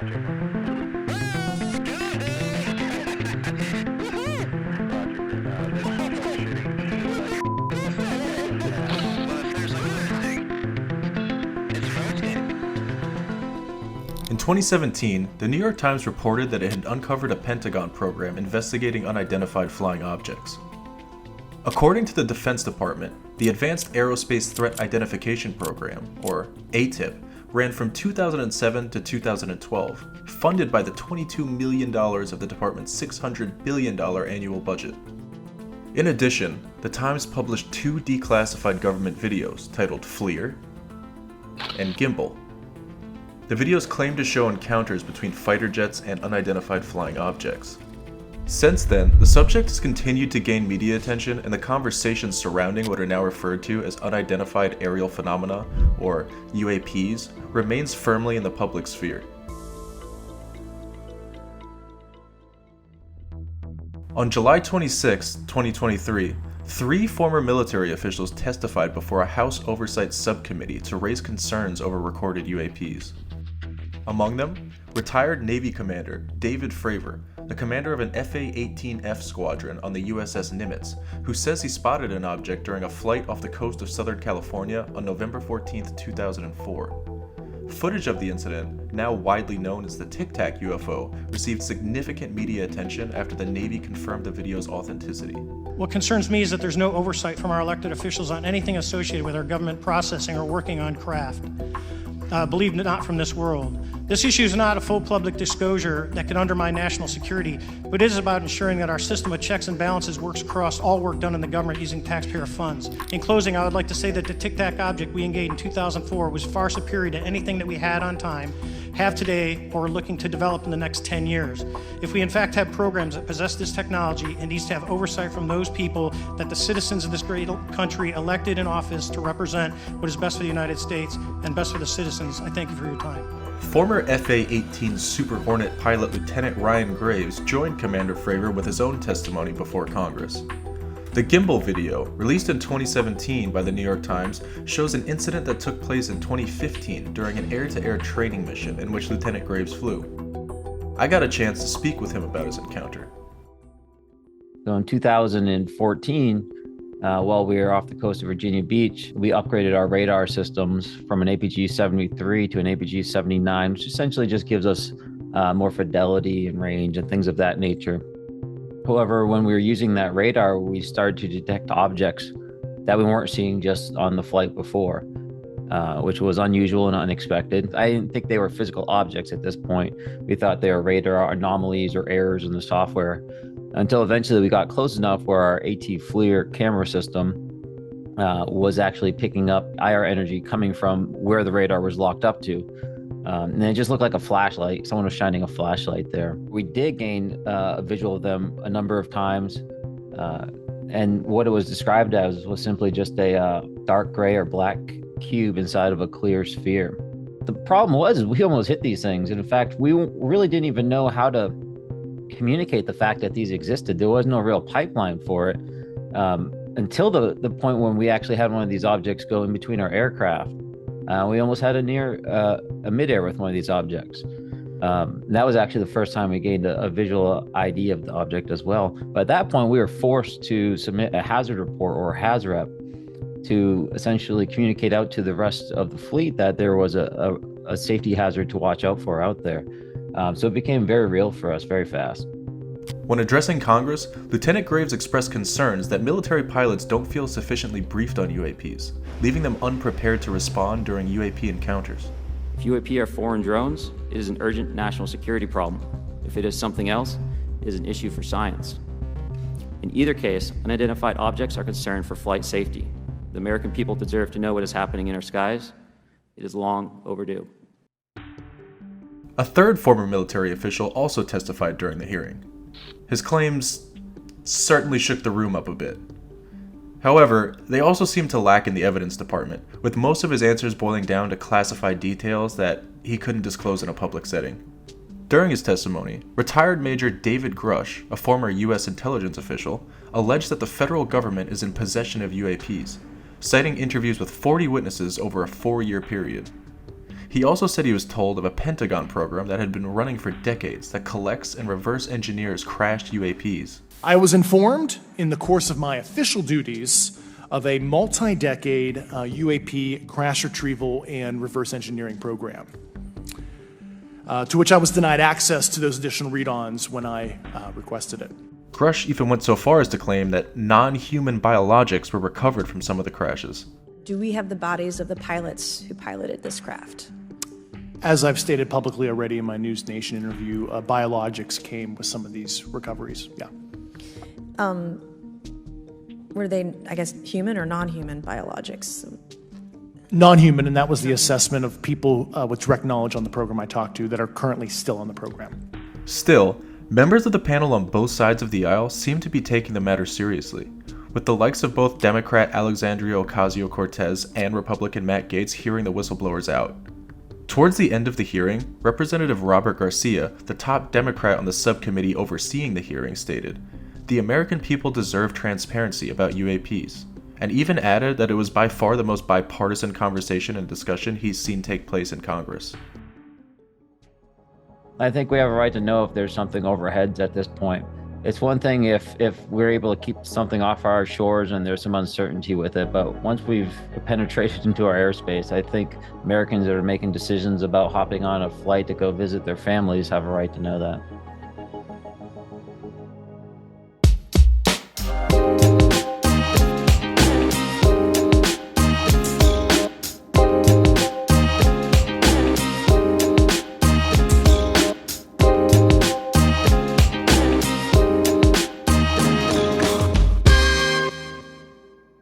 In 2017, the New York Times reported that it had uncovered a Pentagon program investigating unidentified flying objects. According to the Defense Department, the Advanced Aerospace Threat Identification Program, or ATIP, ran from 2007 to 2012, funded by the $22 million of the department's $600 billion annual budget. In addition, the Times published 2 declassified government videos titled FLIR and Gimbal. The videos claim to show encounters between fighter jets and unidentified flying objects. Since then, the subject has continued to gain media attention, and the conversations surrounding what are now referred to as unidentified aerial phenomena, or UAPs, remains firmly in the public sphere. On July 26, 2023, 3 former military officials testified before a House Oversight subcommittee to raise concerns over recorded UAPs. Among them, retired Navy Commander David Fravor, the commander of an FA-18F squadron on the USS Nimitz, who says he spotted an object during a flight off the coast of Southern California on November 14, 2004. Footage of the incident, now widely known as the Tic Tac UFO, received significant media attention after the Navy confirmed the video's authenticity. What concerns me is that there's no oversight from our elected officials on anything associated with our government processing or working on craft. Believe it not from this world. This issue is not a full public disclosure that could undermine national security, but it is about ensuring that our system of checks and balances works across all work done in the government using taxpayer funds. In closing, I would like to say that the Tic Tac object we engaged in 2004 was far superior to anything that we had on time, have today, or are looking to develop in the next 10 years. If we in fact have programs that possess this technology, it needs to have oversight from those people that the citizens of this great country elected in office to represent what is best for the United States and best for the citizens. I thank you for your time. Former FA-18 Super Hornet pilot Lieutenant Ryan Graves joined Commander Fravor with his own testimony before Congress. The Gimbal video, released in 2017 by the New York Times, shows an incident that took place in 2015 during an air-to-air training mission in which Lieutenant Graves flew. I got a chance to speak with him about his encounter. So in 2014, while we were off the coast of Virginia Beach, we upgraded our radar systems from an APG-73 to an APG-79, which essentially just gives us more fidelity and range and things of that nature. However, when we were using that radar, we started to detect objects that we weren't seeing just on the flight before, which was unusual and unexpected. I didn't think they were physical objects at this point. We thought they were radar anomalies or errors in the software, until eventually we got close enough where our AT FLIR camera system was actually picking up IR energy coming from where the radar was locked up to. And it just looked like a flashlight. Someone was shining a flashlight there. We did gain a visual of them a number of times. And what it was described as was simply just a dark gray or black cube inside of a clear sphere. The problem was we almost hit these things. And in fact, we really didn't even know how to communicate the fact that these existed. There was no real pipeline for it until the point when we actually had one of these objects go in between our aircraft. We almost had a midair with one of these objects. That was actually the first time we gained a visual ID of the object as well. But at that point, we were forced to submit a hazard report or HAZREP to essentially communicate out to the rest of the fleet that there was a safety hazard to watch out for out there. So it became very real for us very fast. When addressing Congress, Lieutenant Graves expressed concerns that military pilots don't feel sufficiently briefed on UAPs, leaving them unprepared to respond during UAP encounters. If UAP are foreign drones, it is an urgent national security problem. If it is something else, it is an issue for science. In either case, unidentified objects are concerned for flight safety. The American people deserve to know what is happening in our skies. It is long overdue. A third former military official also testified during the hearing. His claims certainly shook the room up a bit. However, they also seemed to lack in the evidence department, with most of his answers boiling down to classified details that he couldn't disclose in a public setting. During his testimony, retired Major David Grusch, a former U.S. intelligence official, alleged that the federal government is in possession of UAPs, citing interviews with 40 witnesses over a 4-year period. He also said he was told of a Pentagon program that had been running for decades that collects and reverse engineers crashed UAPs. I was informed in the course of my official duties of a multi-decade UAP crash retrieval and reverse engineering program, to which I was denied access to those additional read-ons when I requested it. Grusch even went so far as to claim that non-human biologics were recovered from some of the crashes. Do we have the bodies of the pilots who piloted this craft? As I've stated publicly already in my News Nation interview, biologics came with some of these recoveries, yeah. Were they, I guess, human or non-human biologics? Non-human, and that was the assessment of people with direct knowledge on the program I talked to that are currently still on the program. Still, members of the panel on both sides of the aisle seem to be taking the matter seriously, with the likes of both Democrat Alexandria Ocasio-Cortez and Republican Matt Gaetz hearing the whistleblowers out. Towards the end of the hearing, Representative Robert Garcia, the top Democrat on the subcommittee overseeing the hearing, stated, "The American people deserve transparency about UAPs," and even added that it was by far the most bipartisan conversation and discussion he's seen take place in Congress. I think we have a right to know if there's something over our heads at this point. It's one thing if we're able to keep something off our shores and there's some uncertainty with it, but once we've penetrated into our airspace, I think Americans that are making decisions about hopping on a flight to go visit their families have a right to know that.